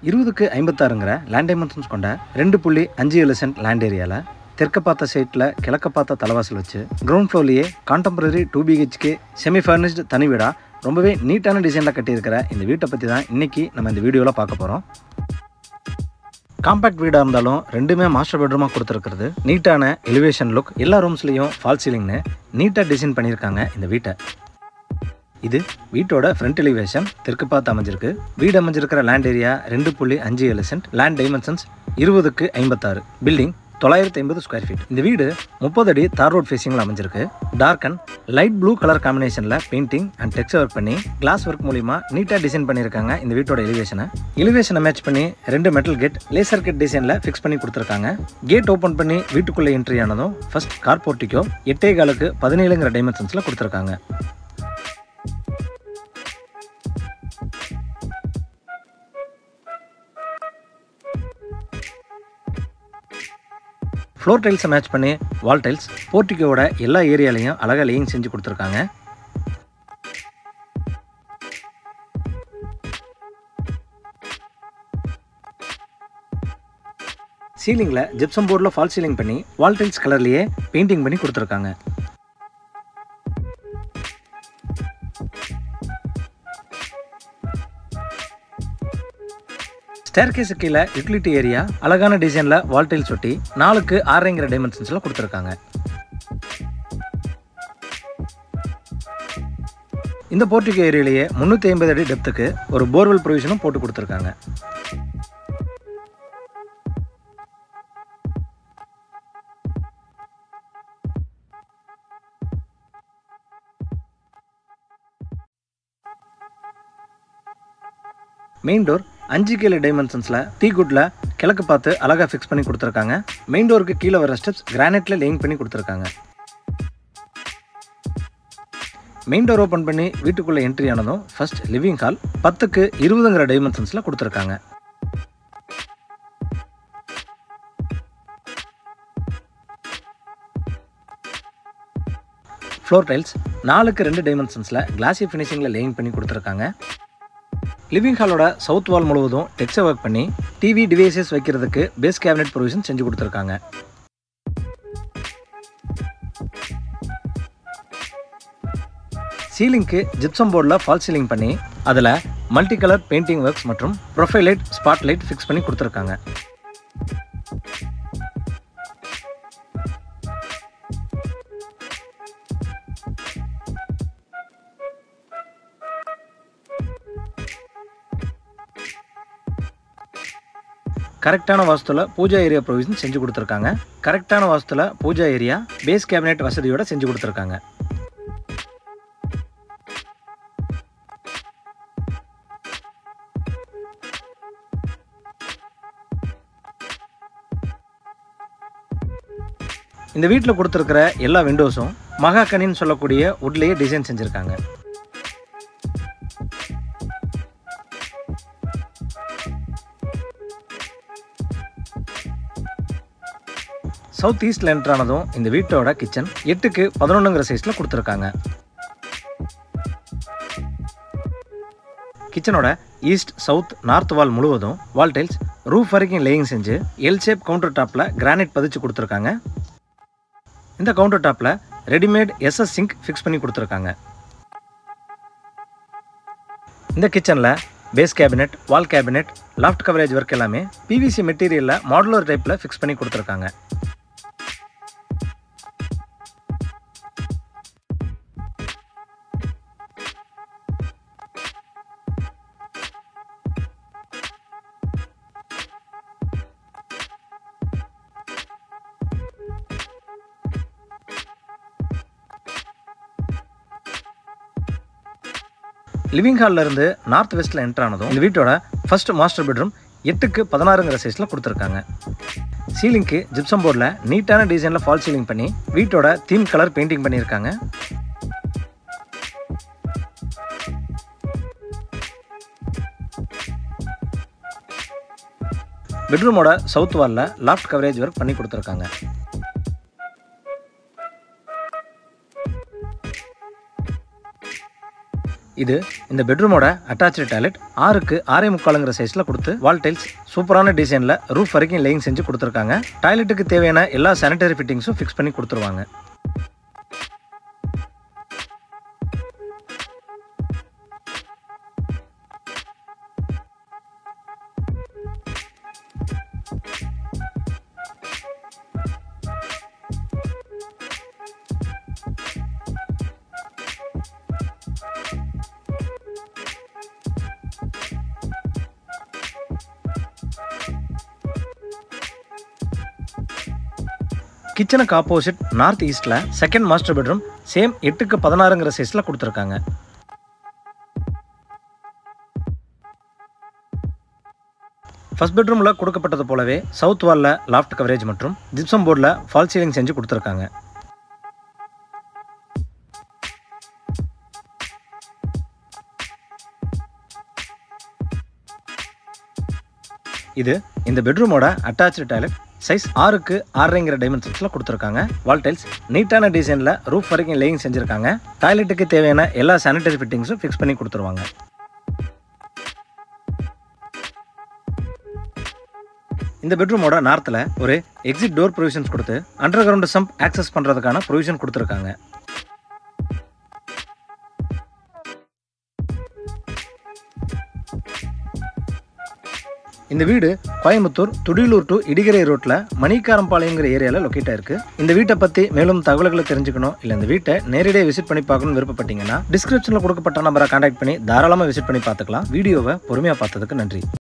20க்கு 56ங்கிற land dimensions கொண்ட 2.57 cent land ஏரியாவில் தெற்க பார்த்த சைட்டில் கிழக்க பார்த்த தலைவாசல் வச்சு கிரவுண்ட் ஃப்ளோர்லேயே கான்டெம்பரரி 2 BHK செமி ஃபர்னிஷ்டு தனி வீடாக ரொம்பவே நீட்டான டிசைனில் கட்டியிருக்கிற இந்த வீட்டை பற்றி தான் இன்றைக்கி நம்ம இந்த வீடியோவில் பார்க்க போகிறோம். காம்பேக்ட் வீடாக இருந்தாலும் ரெண்டுமே மாஸ்டர் பெட்ரூமாக கொடுத்துருக்கிறது. நீட்டான எலிவேஷன் லுக், எல்லா ரூம்ஸ்லேயும் ஃபால் சீலிங்னு நீட்டாக டிசைன் பண்ணியிருக்காங்க இந்த வீட்டை. இது வீட்டோட ஃப்ரண்ட் எலிவேஷன் தெற்கு பார்த்து அமைஞ்சிருக்கு. வீடு அமைஞ்சிருக்கிற land area 2.57 cent, land dimensions 20க்கு 56, பில்டிங் 950 ஸ்கொயர் ஃபீட். இந்த வீடு 30 அடி தார் ரோட் ஃபேஸிங்கில் அமைஞ்சிருக்கு. Dark and light blue colour காம்பினேஷனில் பெயிண்டிங் அண்ட் டெக்ஸ்சர் ஒர்க் பண்ணி கிளாஸ் ஒர்க் மூலிமா நீட்டாக டிசைன் பண்ணியிருக்காங்க இந்த வீட்டோட எலிவேஷனை மேட்ச் பண்ணி 2 மெட்டல் கேட் லேசர் கேட் டிசைனில் ஃபிக்ஸ் பண்ணி கொடுத்துருக்காங்க. கேட் ஓப்பன் பண்ணி வீட்டுக்குள்ளே என்ட்ரி ஆனதும் ஃபர்ஸ்ட் கார் போர்ட்டிக்கோ 8.4க்கு 17ங்கிற டைமென்ஷன்ஸில் கொடுத்துருக்காங்க. ஃப்ளோர் டைல்ஸை மேட்ச் பண்ணி வால் டைல்ஸ் போர்ட்டிக்கோட எல்லா ஏரியாலையும் அழகாக லேயிங் செஞ்சு கொடுத்துருக்காங்க. சீலிங்கில் ஜிப்சம் போர்டில் ஃபால் சீலிங் பண்ணி வால் டைல்ஸ் கலர்லேயே பெயிண்டிங் பண்ணி கொடுத்துருக்காங்க. ஸ்டேர்கேஸ் கீழே யூட்டிலிட்டி ஏரியா அழகான டிசைனில் வால் டைல்ஸ் ஒட்டி 4க்கு 6ங்கிற டைமென்ஷன்ஸில் கொடுத்துருக்காங்க. இந்த போர்ட்டிகோ ஏரியாலேயே 350 அடி டெப்த்துக்கு ஒரு போர்வெல் ப்ரொவிஷனும் போட்டு கொடுத்துருக்காங்க. மெயின் டோர் 5 டைமென்ஷன்ஸில் டீகுட்டில் கிழக்கு பார்த்து அழகாக ஃபிக்ஸ் பண்ணி கொடுத்துருக்காங்க. மெயின் டோருக்கு கீழே வர ஸ்டெப்ஸ் கிரானைட்டில் லேயிங் பண்ணி கொடுத்துருக்காங்க. மெயின் டோர் ஓப்பன் பண்ணி வீட்டுக்குள்ளே என்ட்ரி ஆனதும் ஃபர்ஸ்ட் லிவிங் ஹால் 10க்கு 20ங்கிற டைமென்ஷன்ஸில் கொடுத்துருக்காங்க. ஃப்ளோர் டைல்ஸ் 4க்கு 2 டைமென்ஷன்ஸில் கிளாசி ஃபினிஷிங்கில் லேயிங் பண்ணி கொடுத்துருக்காங்க. லிவிங் ஹாலோட சவுத் வால் முழுவதும் டெக்ஸ்சர் ஒர்க் பண்ணி டிவி டிவைசஸ் வைக்கிறதுக்கு பேஸ் கேபினெட் ப்ரொவிஷன் செஞ்சு கொடுத்துருக்காங்க. சீலிங்க்கு ஜிப்சம் போர்டில் ஃபால் சீலிங் பண்ணி அதில் மல்டி கலர் பெயிண்டிங் ஒர்க்ஸ் மற்றும் profile light, spot light fix பண்ணி கொடுத்துருக்காங்க. கரெக்டான வாஸ்துல பூஜா ஏரியா ப்ரொவிஷன் செஞ்சு கொடுத்துருக்காங்க. கரெக்டான வாஸ்துல பூஜா ஏரியா பேஸ் கேபினெட் வசதியோட செஞ்சு கொடுத்துருக்காங்க. இந்த வீட்டில் கொடுத்துருக்கிற எல்லா விண்டோஸும் மகாகனின்னு சொல்லக்கூடிய வுட்லேயே டிசைன் செஞ்சுருக்காங்க. சவுத் ஈஸ்ட்ல என்டர் ஆனதும் இந்த வீட்டோட கிச்சன் 8க்கு 11ங்கிற சைஸில் கொடுத்துருக்காங்க. கிச்சனோட ஈஸ்ட், சவுத், நார்த் வால் முழுவதும் வால் டைல்ஸ் ரூஃப் வரைக்கும் லேயிங் செஞ்சு எல் ஷேப் கவுண்டர் டாப்பில் கிரானைட் பதிச்சு கொடுத்துருக்காங்க. இந்த கவுண்டர் டாப்பில் ரெடிமேட் SS சிங்க் ஃபிக்ஸ் பண்ணி கொடுத்துருக்காங்க. இந்த கிச்சனில் base cabinet, wall cabinet, loft coverage work எல்லாமே PVC மெட்டீரியலில் மாடுலர் டைப்பில் ஃபிக்ஸ் பண்ணி கொடுத்துருக்காங்க. லிவிங் ஹாலில் இருந்து நார்த் வெஸ்ட்டில் என்டர் ஆனதும் இந்த வீட்டோட ஃபர்ஸ்ட் மாஸ்டர் பெட்ரூம் 8க்கு 16ங்கிற சைஸில் கொடுத்துருக்காங்க. சீலிங்க்கு ஜிப்சம் போர்டில் நீட்டான டிசைனில் ஃபால் சீலிங் பண்ணி வீட்டோட தீம் கலர் பெயிண்டிங் பண்ணியிருக்காங்க. பெட்ரூமோட சவுத் வாலில் லாஃப்ட் கவரேஜ் ஒர்க் பண்ணி கொடுத்துருக்காங்க. இது இந்த பெட்ரூமோட அட்டாச்சு டாய்லெட். 6க்கு 6.75 சைஸில் கொடுத்து வால் டைல்ஸ் சூப்பரான டிசைனில் ரூஃப் வரைக்கும் லேயிங் செஞ்சு கொடுத்துருக்காங்க. டாய்லெட்டுக்கு தேவையான எல்லா சானிட்டரி ஃபிட்டிங்ஸும் ஃபிக்ஸ் பண்ணி கொடுத்துருவாங்க. கிச்சனுக்கு ஆப்போசிட் நார்த் ஈஸ்ட்ல செகண்ட் மாஸ்டர் பெட்ரூம் சேம் 8க்கு 16 சைஸ்ல கொடுத்துருக்காங்க. ஃபர்ஸ்ட் பெட்ரூம்ல கொடுக்கப்பட்டது போலவே சவுத் வால்ல லாஃப்ட் கவரேஜ் மற்றும் ஜிப்சம் போர்டில் ஃபால் சீலிங் செஞ்சு கொடுத்துருக்காங்க. இது இந்த பெட்ரூமோட அட்டாச்சு டாய்லெட். சைஸ் 6க்கு 6.5 டைமென்ஷன்ஸில் கொடுத்துருக்காங்க. வால் டைல்ஸ் நீட்டான டிசைனில் ரூஃப் வரைக்கும் லேயிங் செஞ்சுருக்காங்க. டாய்லெட்டுக்கு தேவையான எல்லா சானிட்டரி ஃபிட்டிங்ஸும் ஃபிக்ஸ் பண்ணி கொடுத்துருவாங்க. இந்த பெட்ரூமோட நார்த்தில் ஒரு எக்ஸிட் டோர் ப்ரொவிஷன்ஸ் கொடுத்து அண்டர் கிரவுண்ட் சம்ப் ஆக்சஸ் பண்ணுறதுக்கான ப்ரொவிஷன் கொடுத்துருக்காங்க. இந்த வீடு கோயம்புத்தூர் துடியலூர் டு இடிகரை ரோட்டில் மணிக்காரம்பாளையங்கிற ஏரியாவில் லொக்கேட் ஆயிருக்கு. இந்த வீட்டை பற்றி மேலும் தகவல்களை தெரிஞ்சுக்கணும், இல்லை இந்த வீட்டை நேரடியாக விசிட் பண்ணி பார்க்கணும்னு விருப்பப்பட்டீங்கன்னா டிஸ்கிரிப்ஷனில் கொடுக்கப்பட்ட நம்பரை கான்டாக்ட் பண்ணி தாராளமாக விசிட் பண்ணி பார்த்துக்கலாம். வீடியோவை பொறுமையாக பார்த்ததுக்கு நன்றி.